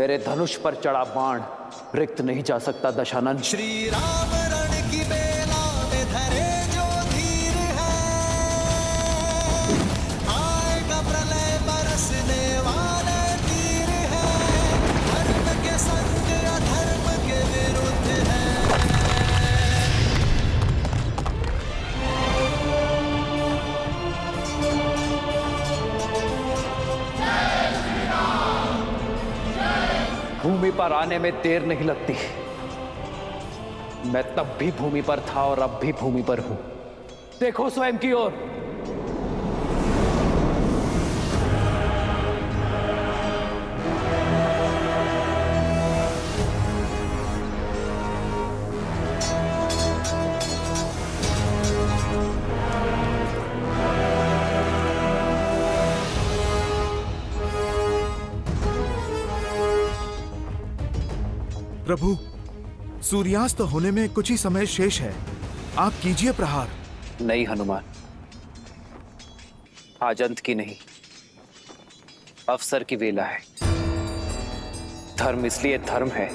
मेरे धनुष पर चढ़ा बाण रिक्त नहीं जा सकता दशानन। श्री राम रण की बेला में धरे जो धीर है, आएगा प्रलय बरसने वाले तीर है, धर्म के संग अधर्म के विरुद्ध है। भूमि पर आने में देर नहीं लगती। मैं तब भी भूमि पर था और अब भी भूमि पर हूं। देखो स्वयं की ओर। प्रभु, सूर्यास्त होने में कुछ ही समय शेष है, आप कीजिए प्रहार। नहीं हनुमान, आज अंत की नहीं, अवसर की वेला है। धर्म इसलिए धर्म है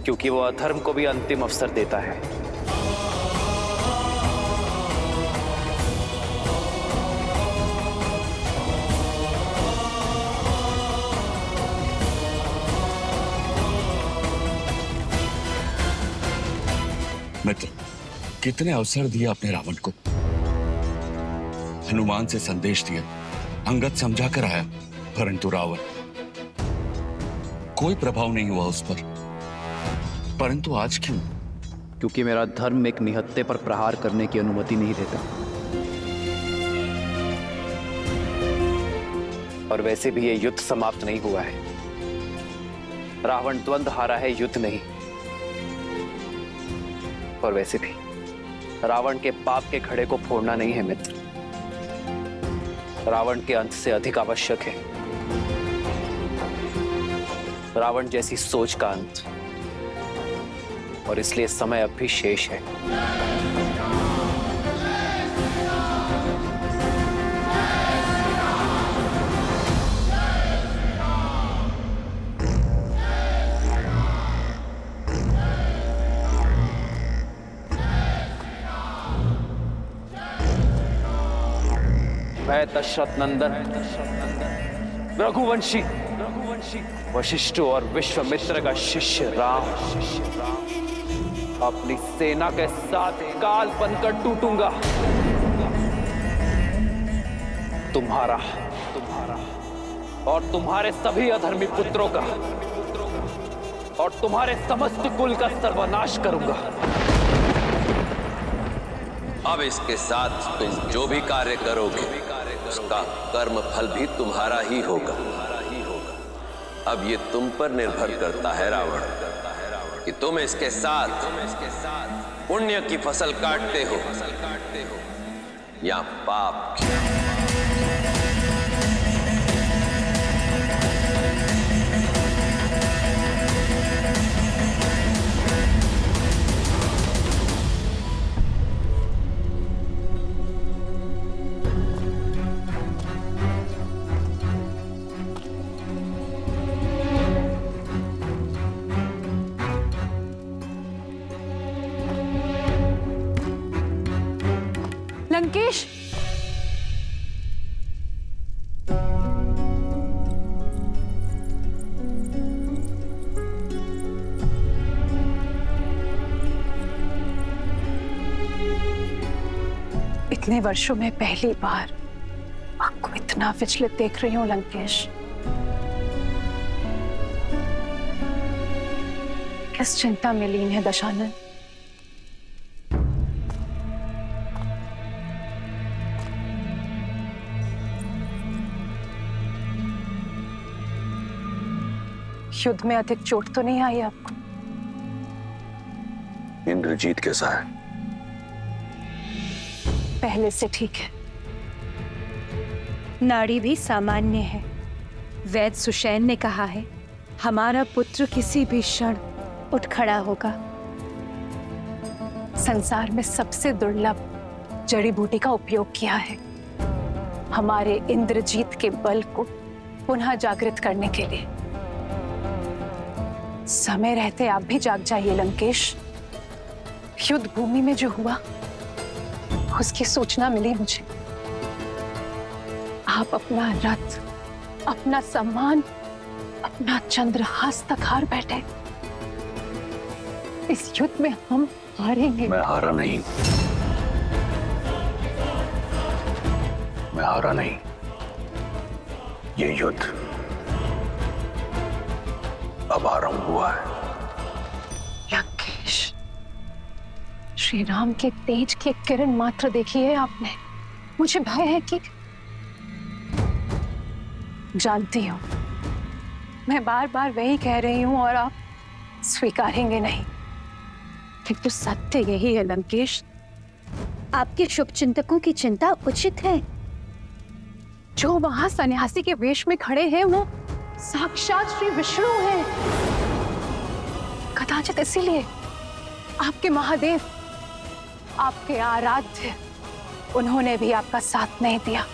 क्योंकि वो अधर्म को भी अंतिम अवसर देता है। मित्र, कितने अवसर दिए आपने रावण को। हनुमान से संदेश दिया, अंगद समझा कर आया, परंतु रावण, कोई प्रभाव नहीं हुआ उस पर। परंतु आज क्यों? क्योंकि मेरा धर्म एक निहत्थे पर प्रहार करने की अनुमति नहीं देता। और वैसे भी यह युद्ध समाप्त नहीं हुआ है। रावण द्वंद्व हारा है, युद्ध नहीं। और वैसे भी रावण के पाप के घड़े को फोड़ना नहीं है मित्र, रावण के अंत से अधिक आवश्यक है रावण जैसी सोच का अंत। और इसलिए समय अब भी शेष है। मैं दशरथ नंदन रघुवंशी वशिष्ठ और विश्वामित्र का शिष्य राम अपनी सेना के साथ काल बनकर टूटूंगा। तुम्हारा और तुम्हारे सभी अधर्मी पुत्रों का और तुम्हारे समस्त कुल का सर्वनाश करूंगा। अब इसके साथ तुम जो भी कार्य करोगे उसका कर्म फल भी तुम्हारा ही होगा। अब ये तुम पर निर्भर करता है रावण कि तुम इसके साथ पुण्य की फसल काटते हो या पाप की। लंकेश, इतने वर्षों में पहली बार आपको इतना विचलित देख रही हूं लंकेश। किस चिंता में लीन है दशानन? युद्ध में अधिक चोट तो नहीं आई आपको? इंद्रजीत कैसा है? पहले से ठीक है। नाड़ी भी सामान्य है। वैद्य सुषैन ने कहा है हमारा पुत्र किसी भी क्षण उठ खड़ा होगा। संसार में सबसे दुर्लभ जड़ी बूटी का उपयोग किया है। हमारे इंद्रजीत के बल को पुनः जागृत करने के लिए। समय रहते आप भी जाग जाइए लंकेश। युद्ध भूमि में जो हुआ उसकी सूचना मिली मुझे। आप अपना रथ, अपना सम्मान, अपना चंद्रहास तक हार बैठे। इस युद्ध में हम हारेंगे। मैं हारा नहीं, मैं हारा नहीं। ये युद्ध अब आरंभ हुआ है। लंकेश, श्री राम के तेज की किरण मात्र देखी है आपने। मुझे भय है कि जानती हूं, मैं बार बार वही कह रही हूं और आप स्वीकारेंगे नहीं। किंतु सत्य यही है लंकेश, आपके शुभ चिंतकों की चिंता उचित है। जो वहां सन्यासी के वेश में खड़े हैं वो साक्षात श्री विष्णु हैं। कदाचित इसीलिए आपके महादेव, आपके आराध्य, उन्होंने भी आपका साथ नहीं दिया,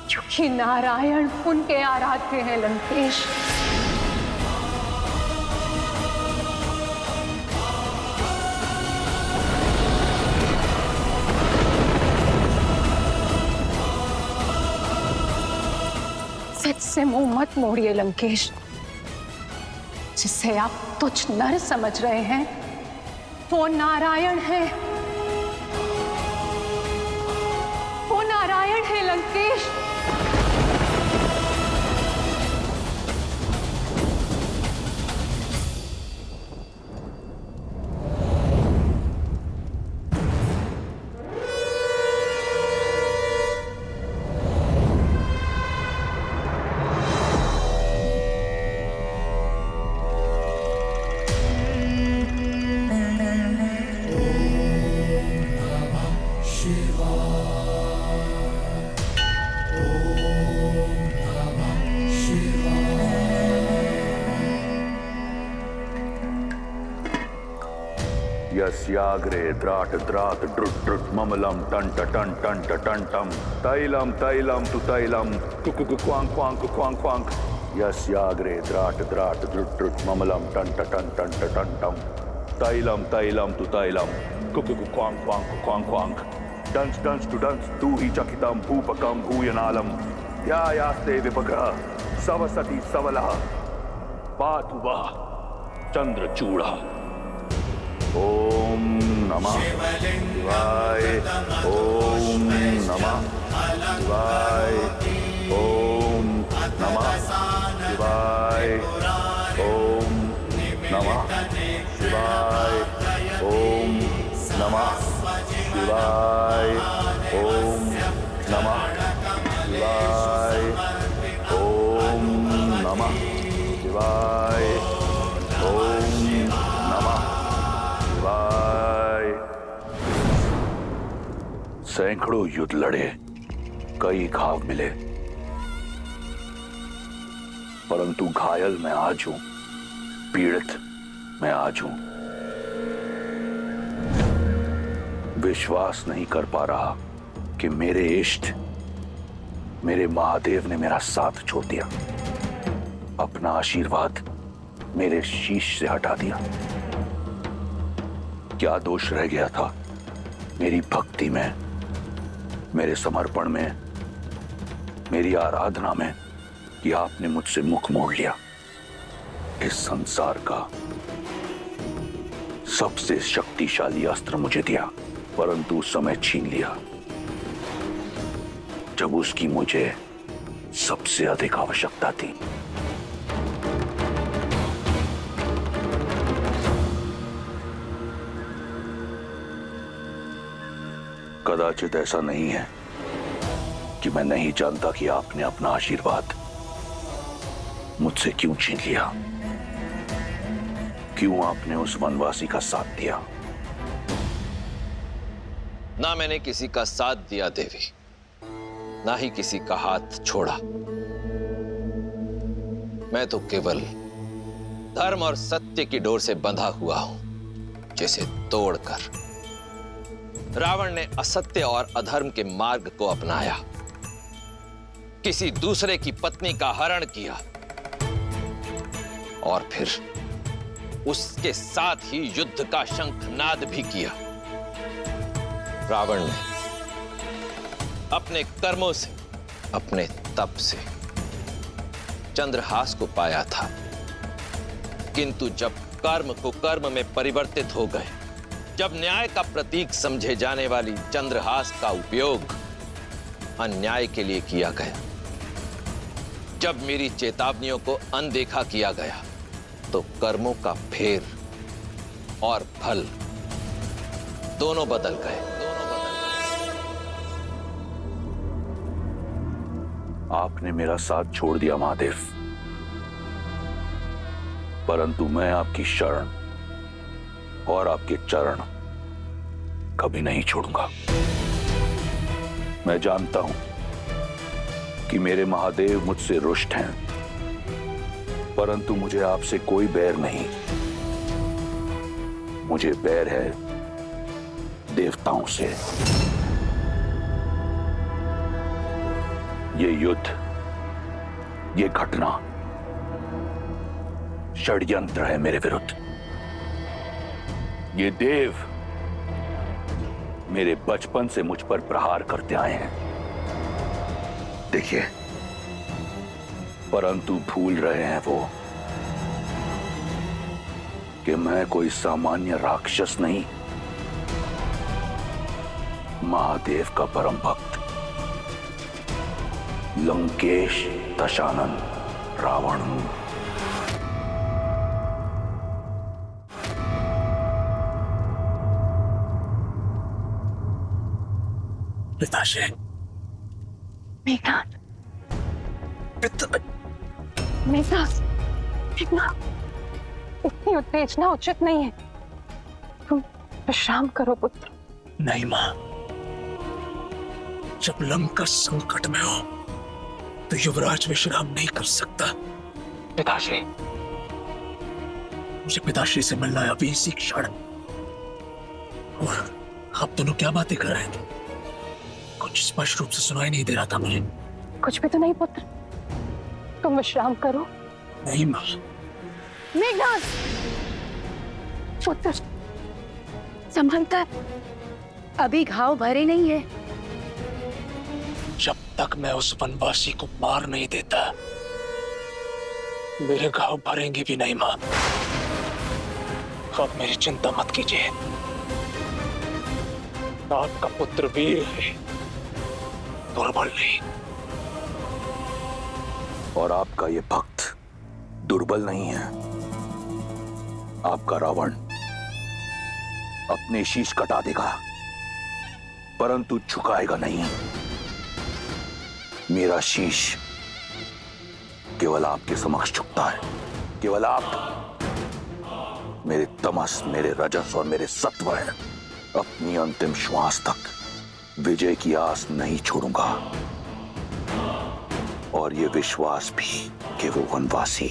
क्योंकि नारायण उनके आराध्य हैं लंकेश। सच से मुंह मत मोड़िए लंकेश। जिसे आप तुच्छ नर समझ रहे हैं वो नारायण है, वो नारायण है लंकेश। यस्याग्रे द्राट द्राट ड्रुट ड्रुट ममलम टंट टंट टंट टंटम तैलम तैलम तु तैलम कुकु क्वांग क्वांग क्वांग क्वांग। यस्याग्रे द्राट द्राट ड्रुट ड्रुट ममलम टंट टंट टंट टंटम तैलम तैलम तु तैलम कुकु क्वांग क्वांग क्वांग क्वांग। डंस डंस टु डंस तू ही चकितम भूपकम भूयनालम या यास्ते विपग्रह सवसति सवलः पातु वः चंद्रचूड़ा। ओम नमः शिवाय, ओम नमः शिवाय, ओम नमः शिवाय, ओम नमः शिवाय, ओम नमः शिवाय, ओम नमः शिवाय, ओम नमः शिवाय, ओम नमः। सैकड़ों युद्ध लड़े, कई घाव मिले, परंतु घायल मैं आज हूं, पीड़ित मैं आज हूं। विश्वास नहीं कर पा रहा कि मेरे इष्ट, मेरे महादेव ने मेरा साथ छोड़ दिया, अपना आशीर्वाद मेरे शीश से हटा दिया। क्या दोष रह गया था मेरी भक्ति में, मेरे समर्पण में, मेरी आराधना में, कि आपने मुझसे मुख मोड़ लिया। इस संसार का सबसे शक्तिशाली अस्त्र मुझे दिया, परंतु उस समय छीन लिया जब उसकी मुझे सबसे अधिक आवश्यकता थी। कदाचित ऐसा नहीं है कि मैं नहीं जानता कि आपने अपना आशीर्वाद मुझसे क्यों छीन लिया, क्यों आपने उस वनवासी का साथ दिया। ना मैंने किसी का साथ दिया देवी, ना ही किसी का हाथ छोड़ा। मैं तो केवल धर्म और सत्य की डोर से बंधा हुआ हूं, जिसे तोड़कर रावण ने असत्य और अधर्म के मार्ग को अपनाया। किसी दूसरे की पत्नी का हरण किया और फिर उसके साथ ही युद्ध का शंखनाद भी किया। रावण ने अपने कर्मों से, अपने तप से चंद्रहास को पाया था, किंतु जब कर्म को कर्म में परिवर्तित हो गए, जब न्याय का प्रतीक समझे जाने वाली चंद्रहास का उपयोग अन्याय के लिए किया गया, जब मेरी चेतावनियों को अनदेखा किया गया, तो कर्मों का फेर और फल दोनों बदल गए। आपने मेरा साथ छोड़ दिया महादेव, परंतु मैं आपकी शरण और आपके चरण कभी नहीं छोड़ूंगा। मैं जानता हूं कि मेरे महादेव मुझसे रुष्ट हैं, परंतु मुझे आपसे कोई बैर नहीं। मुझे बैर है देवताओं से। ये युद्ध, ये घटना षड्यंत्र है मेरे विरुद्ध। ये देव मेरे बचपन से मुझ पर प्रहार करते आए हैं, देखिए, परंतु भूल रहे हैं वो कि मैं कोई सामान्य राक्षस नहीं, महादेव का परम भक्त लंकेश दशानन रावण हूं। पिताश्री, मेघनाथ, मेघनाथ, मेघनाथ, इतनी उत्तेजना उचित नहीं है। तुम विश्राम करो पुत्र। नहीं मां, जब लंका संकट में हो तो युवराज विश्राम नहीं कर सकता। पिताश्री, मुझे पिताश्री से मिलना है अभी इसी क्षण। और आप दोनों क्या बातें कर रहे थे? कुछ स्पष्ट रूप से सुनाई नहीं दे रहा था मुझे। कुछ भी तो नहीं पुत्र, तुम विश्राम करो। नहीं मां। मेघनाथ, पुत्र संभलकर। अभी घाव भरे नहीं है। जब तक मैं उस वनवासी को मार नहीं देता, मेरे घाव भरेंगे भी नहीं मां। आप मेरी चिंता मत कीजिए। आपका पुत्र वीर है, दुर्बल नहीं। और आपका ये भक्त दुर्बल नहीं है। आपका रावण अपने शीश कटा देगा, परंतु झुकाएगा नहीं। मेरा शीश केवल आपके समक्ष झुकता है। केवल आप मेरे तमस, मेरे रजस और मेरे सत्व हैं। अपनी अंतिम श्वास तक विजय की आस नहीं छोड़ूंगा। और ये विश्वास भी कि वो वनवासी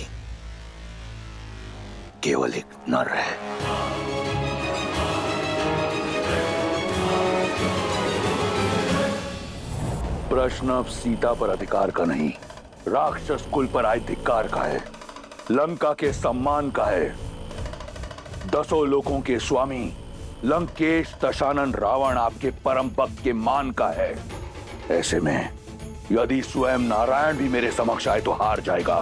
केवल एक नर है। प्रश्न अब सीता पर अधिकार का नहीं, राक्षस कुल पर आए धिक्कार का है, लंका के सम्मान का है। 10 लोकों के स्वामी लंकेश दशानन रावण आपके परम भक्त के मान का है। ऐसे में यदि स्वयं नारायण भी मेरे समक्ष आए तो हार जाएगा।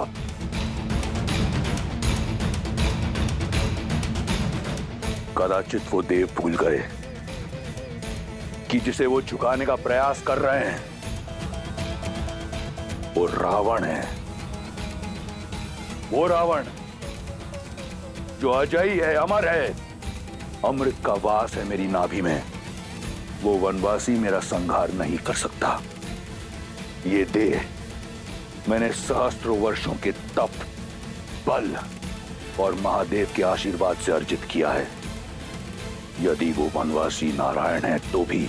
कदाचित वो देव भूल गए कि जिसे वो झुकाने का प्रयास कर रहे हैं वो रावण है। वो रावण जो अजयी है, अमर है, अमृत का वास है मेरी नाभि में। वो वनवासी मेरा संहार नहीं कर सकता। ये देह मैंने सहस्त्रों वर्षों के तप, बल और महादेव के आशीर्वाद से अर्जित किया है। यदि वो वनवासी नारायण है तो भी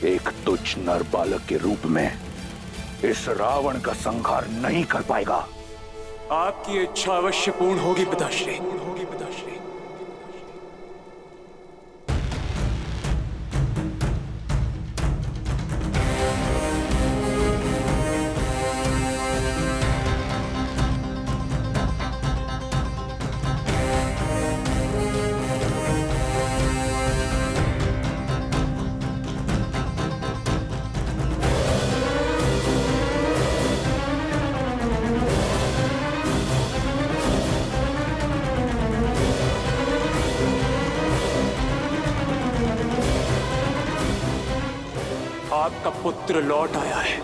एक तुच्छ नर बालक के रूप में इस रावण का संहार नहीं कर पाएगा। आपकी इच्छा अवश्य पूर्ण होगी पिताश्री। आपका पुत्र लौट आया है।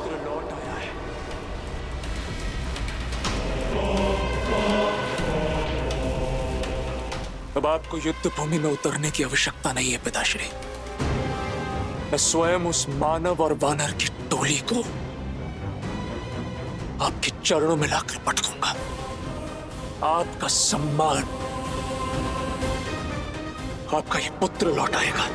अब आपको युद्ध भूमि में उतरने की आवश्यकता नहीं है पिताश्री। मैं स्वयं उस मानव और वानर की टोली को आपके चरणों में लाकर पटकूंगा। आपका सम्मान, आपका ये पुत्र लौट आएगा।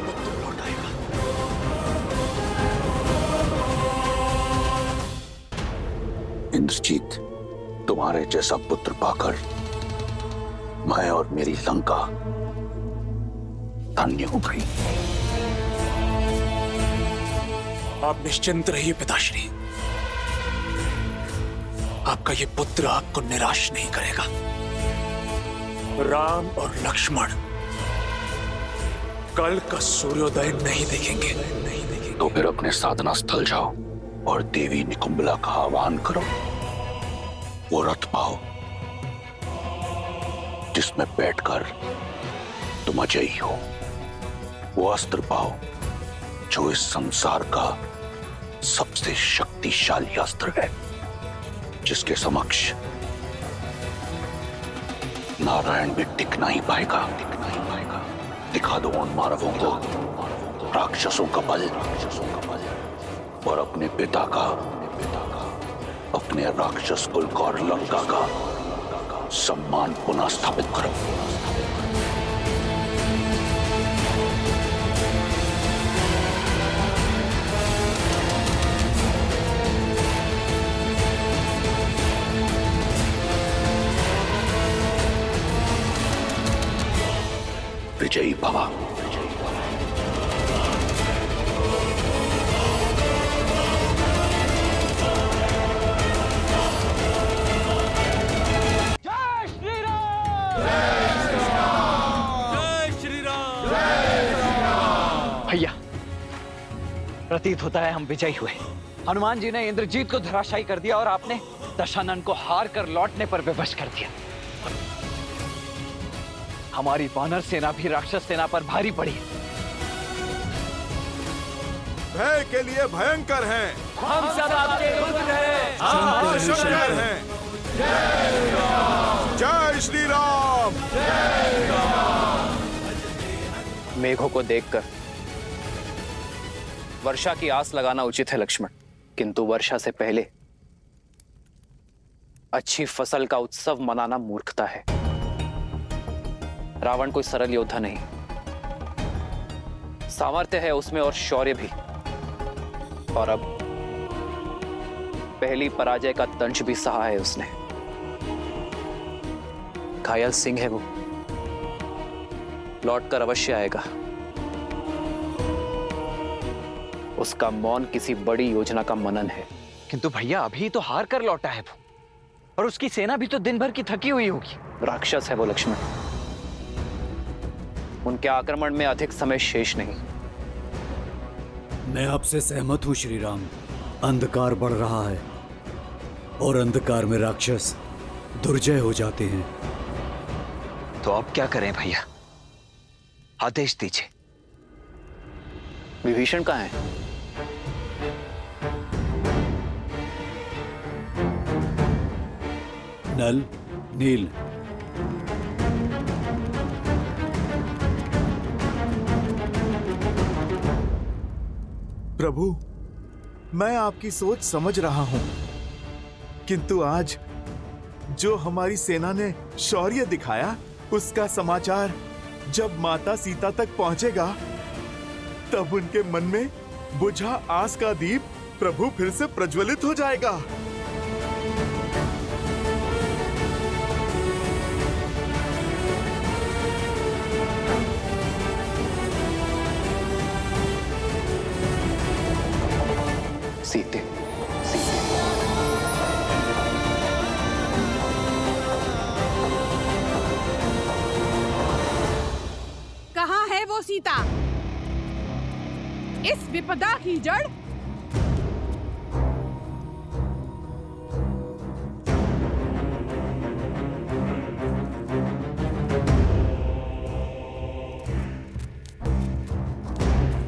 इंद्रजीत, तुम्हारे जैसा पुत्र पाकर मैं और मेरी लंका धन्य हो गई। आप निश्चिंत रहिए पिताश्री, आपका ये पुत्र आपको निराश नहीं करेगा। राम और लक्ष्मण कल का सूर्योदय नहीं देखेंगे। तो फिर अपने साधना स्थल जाओ और देवी निकुंबला का आह्वान करो। वो रथ पाओ जिसमें बैठकर तुम अजयी हो। वो अस्त्र पाओ जो इस संसार का सबसे शक्तिशाली अस्त्र है, जिसके समक्ष नारायण भी टिक नहीं पाएगा। दिखा दो उन मानवों को राक्षसों का बल और अपने पिता का, अपने राक्षस कुल और लंका का सम्मान पुनः स्थापित करो। विजयी भवा। भैया, प्रतीत होता है हम विजयी हुए। हनुमान जी ने इंद्रजीत को धराशायी कर दिया और आपने दशानन को हार कर लौटने पर विवश कर दिया। हमारी वानर सेना भी राक्षस सेना पर भारी पड़ी। भय के लिए भयंकर हैं। हम सब आपके पुत्र हैं। हम शंकर हैं। जय श्री राम। मेघों को देखकर वर्षा की आस लगाना उचित है लक्ष्मण, किंतु वर्षा से पहले अच्छी फसल का उत्सव मनाना मूर्खता है। रावण कोई सरल योद्धा नहीं, सामर्थ्य है उसमें और शौर्य भी, और अब पहली पराजय का दंश भी सहा है उसने। घायल सिंह है वो, लौटकर अवश्य आएगा। उसका मौन किसी बड़ी योजना का मनन है। किंतु भैया अभी तो हार कर लौटा है वो, और उसकी सेना भी तो दिन भर की थकी हुई होगी। राक्षस है वो लक्ष्मण, उनके आक्रमण में अधिक समय शेष नहीं। मैं आपसे सहमत हूं श्री राम। अंधकार बढ़ रहा है और अंधकार में राक्षस दुर्जय हो जाते हैं। तो अब क्या करें भैया, आदेश दीजिए। विभीषण कहाँ है? नल, नील, प्रभु, मैं आपकी सोच समझ रहा हूं, किंतु आज जो हमारी सेना ने शौर्य दिखाया, उसका समाचार जब माता सीता तक पहुंचेगा, तब उनके मन में बुझा आस का दीप प्रभु फिर से प्रज्वलित हो जाएगा। सीते, कहाँ है वो सीता? इस विपदा की जड़?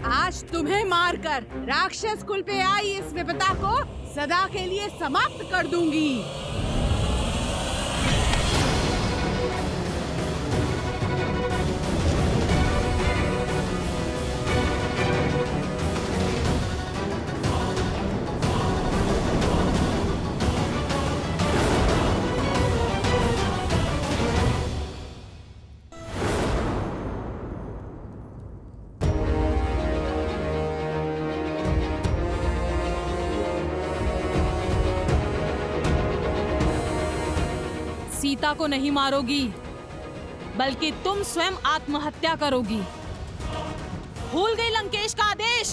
आज तुम तुम्हें मारकर राक्षस कुल पे आई इस विपदा को सदा के लिए समाप्त कर दूंगी। सीता को नहीं मारोगी, बल्कि तुम स्वयं आत्महत्या करोगी। भूल गई लंकेश का आदेश?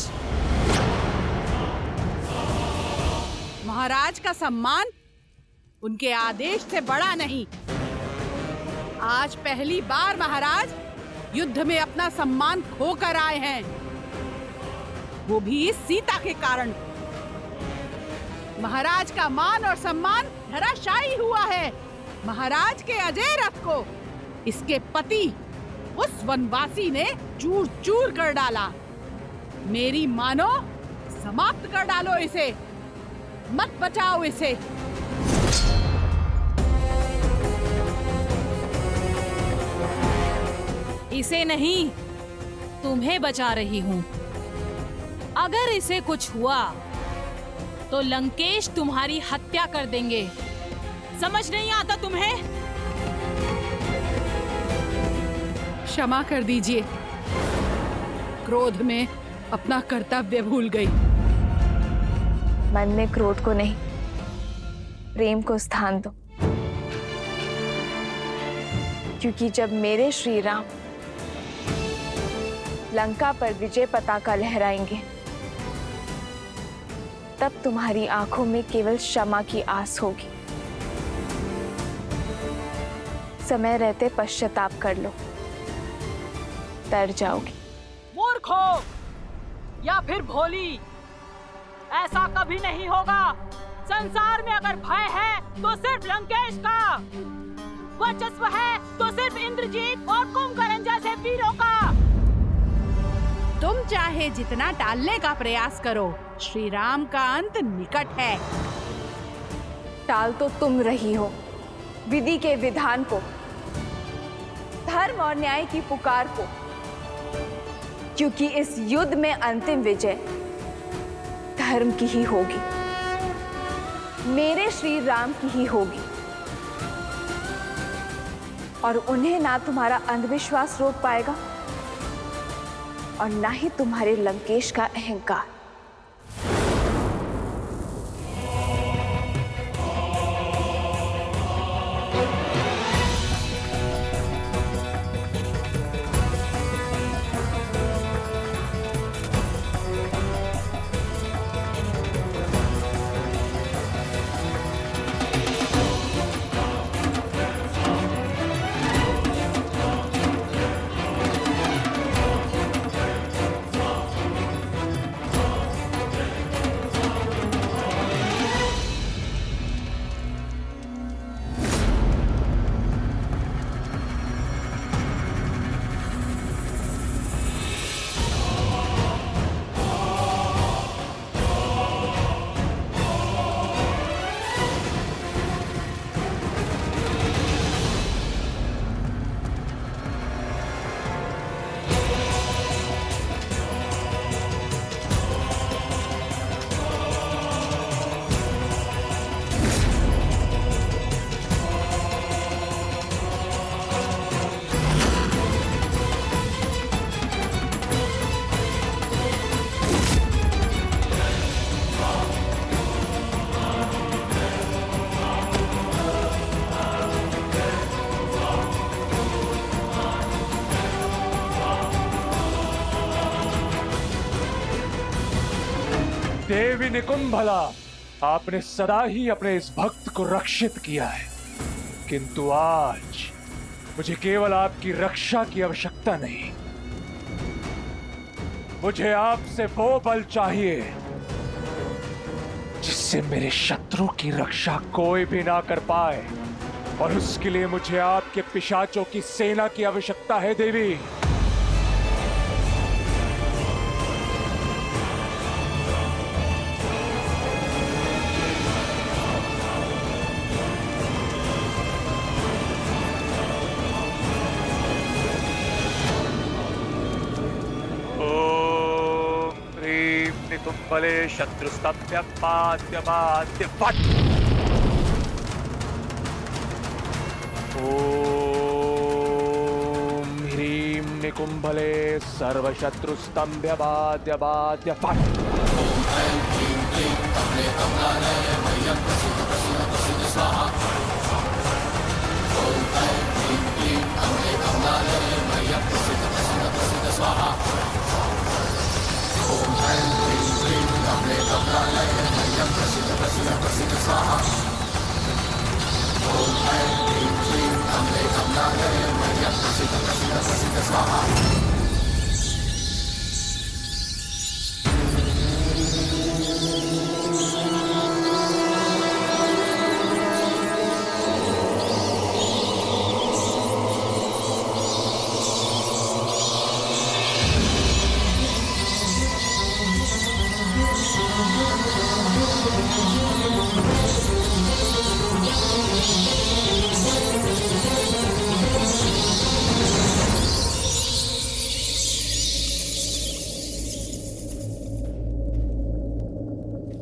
महाराज का सम्मान उनके आदेश से बड़ा नहीं। आज पहली बार महाराज युद्ध में अपना सम्मान खोकर आए हैं, वो भी इस सीता के कारण। महाराज का मान और सम्मान धराशायी हुआ है। महाराज के अजय रथ को इसके पति उस वनवासी ने चूर चूर कर डाला। मेरी मानो, समाप्त कर डालो इसे, मत बचाओ इसे। इसे नहीं, तुम्हें बचा रही हूं। अगर इसे कुछ हुआ तो लंकेश तुम्हारी हत्या कर देंगे। समझ नहीं आता तुम्हें? क्षमा कर दीजिए, क्रोध में अपना कर्तव्य भूल गई। मन में क्रोध को नहीं, प्रेम को स्थान दो। क्योंकि जब मेरे श्री राम लंका पर विजय पताका लहराएंगे, तब तुम्हारी आंखों में केवल क्षमा की आस होगी। समय रहते पश्चाताप कर लो, तर जाओगी। मूर्ख हो या फिर भोली, ऐसा कभी नहीं होगा। संसार में अगर भय है तो सिर्फ लंकेश का, वर्चस्व है तो सिर्फ इंद्रजीत और कुंभकर्ण जैसे वीरों का। तुम चाहे जितना टालने का प्रयास करो, श्री राम का अंत निकट है। टाल तो तुम रही हो विधि के विधान को, धर्म और न्याय की पुकार को। क्योंकि इस युद्ध में अंतिम विजय धर्म की ही होगी, मेरे श्री राम की ही होगी। और उन्हें ना तुम्हारा अंधविश्वास रोक पाएगा और ना ही तुम्हारे लंकेश का अहंकार। देवी निकुंभला, आपने सदा ही अपने इस भक्त को रक्षित किया है, किंतु आज मुझे केवल आपकी रक्षा की आवश्यकता नहीं, मुझे आपसे वो बल चाहिए जिससे मेरे शत्रु की रक्षा कोई भी ना कर पाए। और उसके लिए मुझे आपके पिशाचों की सेना की आवश्यकता है देवी। भले शत्रुस्तभ्य पाद्य पाद्य फट। ओम ह्रीं निकुंभले सर्वशत्रुस्तंभ्य बाद्य बाद्य फट।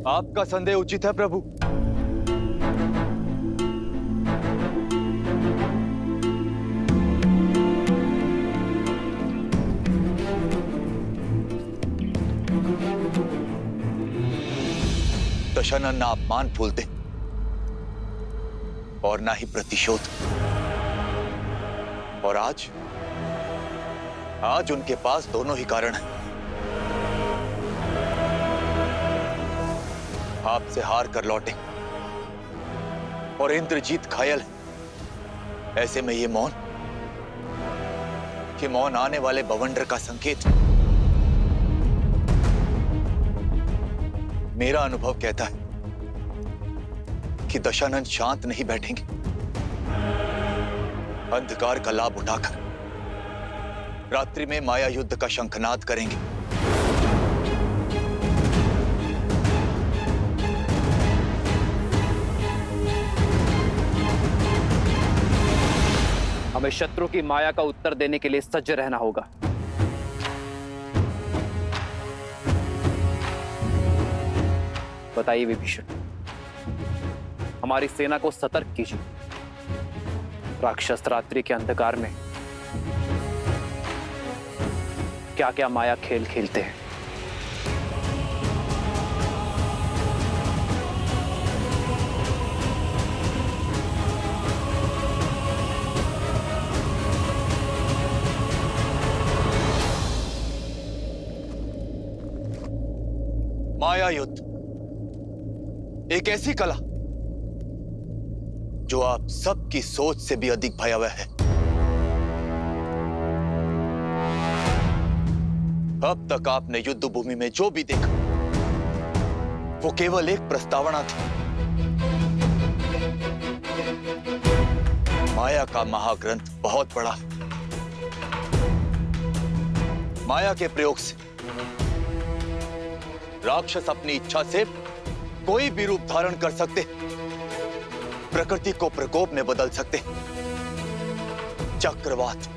आपका संदेह उचित है प्रभु। दशानन ना अपमान फूलते और ना ही प्रतिशोध। और आज उनके पास दोनों ही कारण हैं। आपसे हार कर लौटे और इंद्रजीत घायल है। ऐसे में ये मौन आने वाले बवंडर का संकेत। मेरा अनुभव कहता है कि दशानन शांत नहीं बैठेंगे। अंधकार का लाभ उठाकर रात्रि में माया युद्ध का शंखनाद करेंगे। हमें शत्रु की माया का उत्तर देने के लिए सज्ज रहना होगा। बताइए विभीषण, हमारी सेना को सतर्क कीजिए। राक्षस रात्रि के अंधकार में क्या क्या माया खेल खेलते हैं। माया युद्ध एक ऐसी कला जो आप सबकी सोच से भी अधिक भयावह है। अब तक आपने युद्ध भूमि में जो भी देखा वो केवल एक प्रस्तावना थी। माया का महाग्रंथ बहुत बड़ा है। माया के प्रयोग से राक्षस अपनी इच्छा से कोई भी रूप धारण कर सकते, प्रकृति को प्रकोप में बदल सकते, चक्रवात,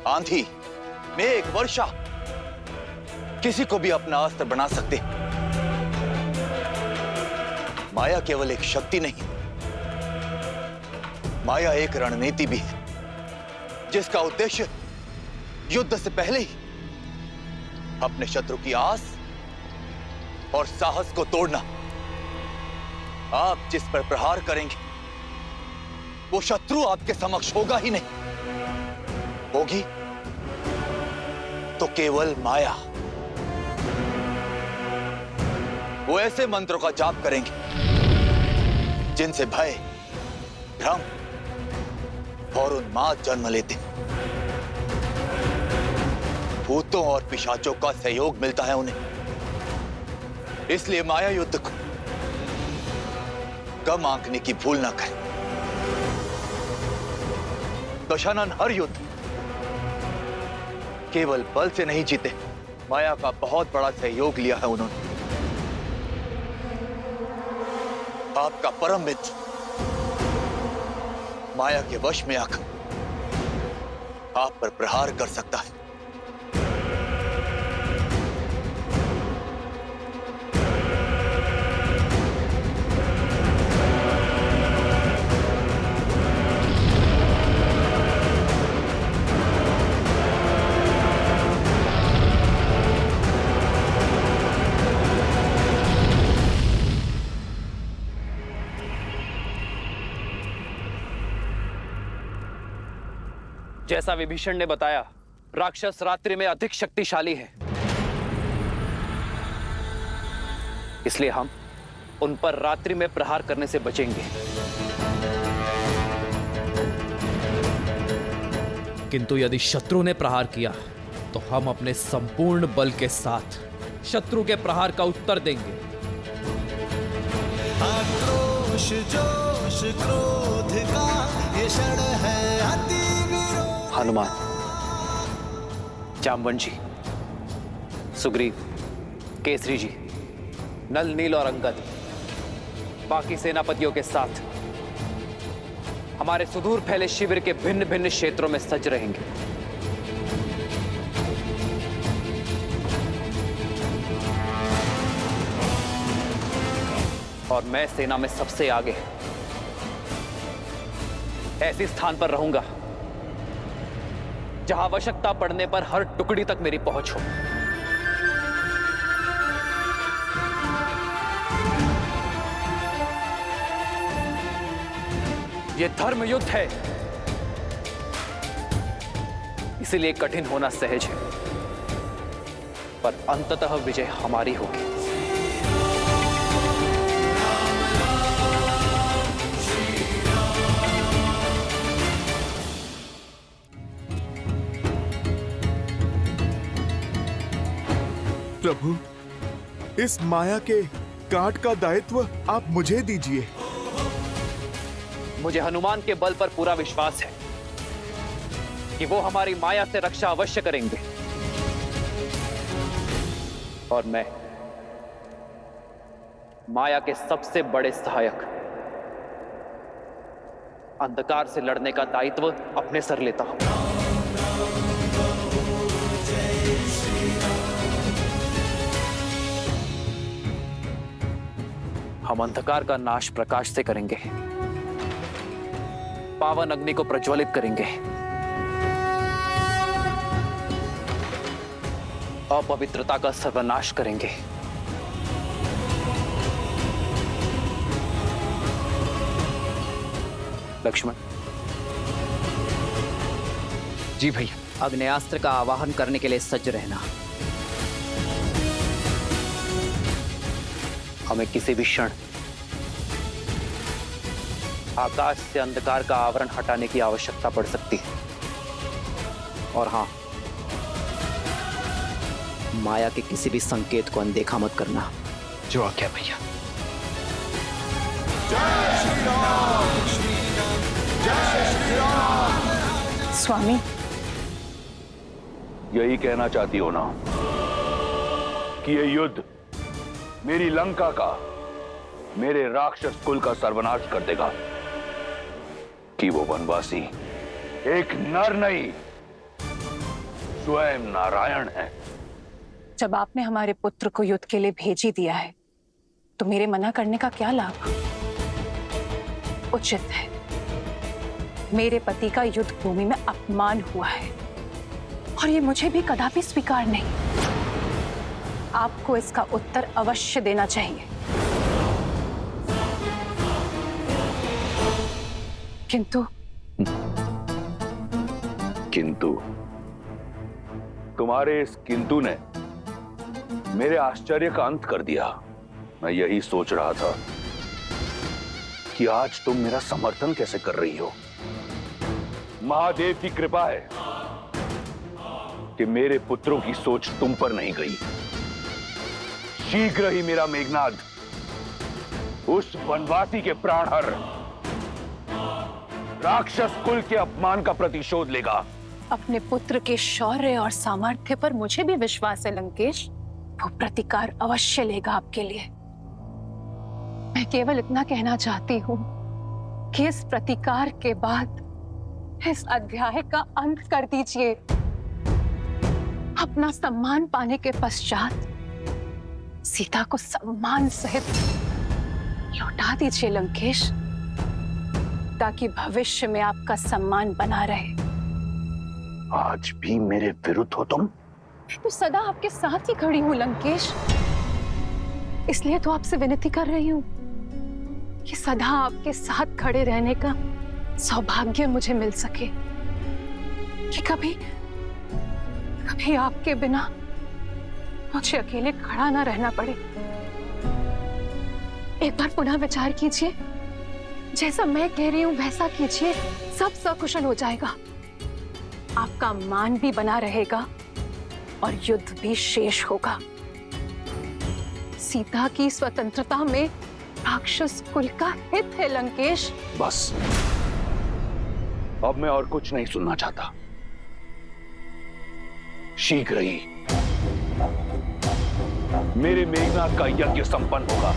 आंधी, मेघ, वर्षा, किसी को भी अपना अस्त्र बना सकते। माया केवल एक शक्ति नहीं, माया एक रणनीति भी है जिसका उद्देश्य युद्ध से पहले ही अपने शत्रु की आस और साहस को तोड़ना। आप जिस पर प्रहार करेंगे वो शत्रु आपके समक्ष होगा ही नहीं, होगी तो केवल माया। वो ऐसे मंत्रों का जाप करेंगे जिनसे भय, भ्रम और उन्माद जन्म लेते। भूतों और पिशाचों का सहयोग मिलता है उन्हें। इसलिए माया युद्ध को कम आंकने की भूल ना करें। दशानन हर युद्ध केवल बल से नहीं जीते, माया का बहुत बड़ा सहयोग लिया है उन्होंने। आपका परम मित्र माया के वश में आकर आप पर प्रहार कर सकता है। जैसा विभीषण ने बताया, राक्षस रात्रि में अधिक शक्तिशाली है, इसलिए हम उन पर रात्रि में प्रहार करने से बचेंगे। किंतु यदि शत्रु ने प्रहार किया तो हम अपने संपूर्ण बल के साथ शत्रु के प्रहार का उत्तर देंगे। आक्रोश जोश क्रोध का ये क्षण है अति विरोध। हनुमान, जामवंशी, सुग्रीव, केसरी जी, नल, नील और अंगद बाकी सेनापतियों के साथ हमारे सुदूर फैले शिविर के भिन्न भिन्न क्षेत्रों में सज रहेंगे। और मैं सेना में सबसे आगे ऐसे स्थान पर रहूंगा जहां आवश्यकता पड़ने पर हर टुकड़ी तक मेरी पहुंच हो। यह धर्म युद्ध है, इसलिए कठिन होना सहज है, पर अंततः विजय हमारी होगी। प्रभु, इस माया के काट का दायित्व आप मुझे दीजिए। मुझे हनुमान के बल पर पूरा विश्वास है कि वो हमारी माया से रक्षा अवश्य करेंगे, और मैं माया के सबसे बड़े सहायक अंधकार से लड़ने का दायित्व अपने सर लेता हूं। हम अंधकार का नाश प्रकाश से करेंगे, पावन अग्नि को प्रज्वलित करेंगे, अपवित्रता का सर्वनाश करेंगे, लक्ष्मण। जी भैया। अग्नेयास्त्र का आवाहन करने के लिए सज्ज रहना। हमें किसी भी क्षण आकाश से अंधकार का आवरण हटाने की आवश्यकता पड़ सकती है। और हां, माया के किसी भी संकेत को अनदेखा मत करना। जो आज्ञा भैया। जय श्री राम, जय श्री राम। स्वामी, यही कहना चाहती हो ना कि ये युद्ध मेरी लंका का, मेरे राक्षस कुल का सर्वनाश कर देगा, कि वो वनवासी एक नर नहीं, स्वयं नारायण है। जब आपने हमारे पुत्र को युद्ध के लिए भेज ही दिया है, तो मेरे मना करने का क्या लाभ? उचित है। मेरे पति का युद्ध भूमि में अपमान हुआ है, और ये मुझे भी कदापि स्वीकार नहीं। आपको इसका उत्तर अवश्य देना चाहिए। किंतु तुम्हारे इस किंतु ने मेरे आश्चर्य का अंत कर दिया। मैं यही सोच रहा था कि आज तुम मेरा समर्थन कैसे कर रही हो। महादेव की कृपा है कि मेरे पुत्रों की सोच तुम पर नहीं गई। शीघ्र ही मेरा मेघनाद उस वनवासी के प्राण हर राक्षस कुल के अपमान का प्रतिशोध लेगा। अपने पुत्र के शौर्य और सामर्थ्य पर मुझे भी विश्वास है लंकेश। वो प्रतिकार अवश्य लेगा आपके लिए। मैं केवल इतना कहना चाहती हूँ कि इस प्रतिकार के बाद इस अध्याय का अंत कर दीजिए। अपना सम्मान पाने के पश्चात सीता को सम्मान सहित लौटा दीजिए लंकेश, ताकि भविष्य में आपका सम्मान बना रहे। आज भी मेरे विरुद्ध हो तुम? तो सदा आपके साथ ही खड़ी हूं लंकेश, इसलिए तो आपसे विनती कर रही हूं कि सदा आपके साथ खड़े रहने का सौभाग्य मुझे मिल सके। कि कभी कभी आपके बिना मुझे अकेले खड़ा ना रहना पड़े। एक बार पुनः विचार कीजिए, जैसा मैं कह रही हूं वैसा कीजिए, सब सकुशल हो जाएगा। आपका मान भी बना रहेगा और युद्ध भी शेष होगा। सीता की स्वतंत्रता में राक्षस कुल का हित है लंकेश। बस, अब मैं और कुछ नहीं सुनना चाहता। शीघ्र ही मेरे मेघनाथ का यज्ञ संपन्न होगा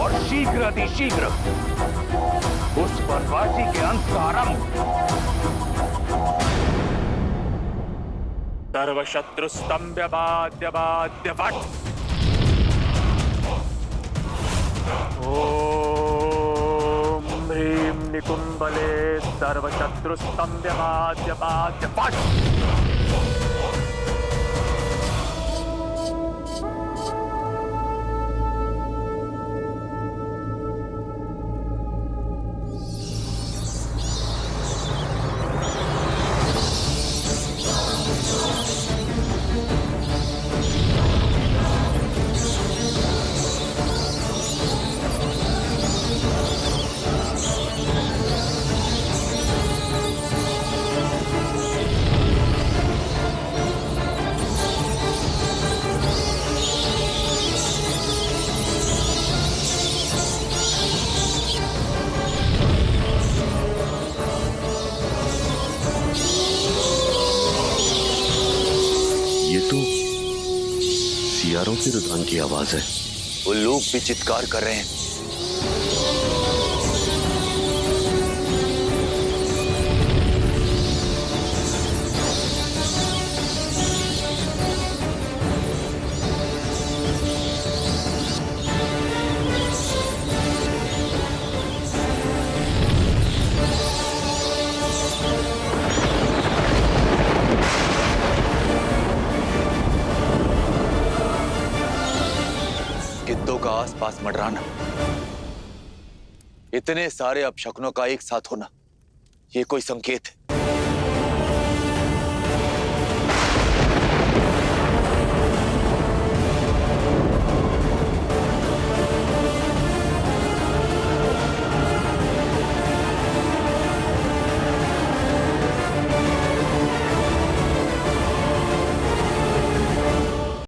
और शीघ्र उस वनवासी के अंत का आरंभ। सर्वशत्रु स्तंभ बाद्य वट। ओम ह्रीं निकुंभले सर्वशत्रु स्तंभ बाद्य वट। सियारों की रुदान की आवाज है। उल्लूक भी चित्कार कर रहे हैं। गिद्धों का आसपास मंडराना, इतने सारे अपशकुनों का एक साथ होना, यह कोई संकेत है।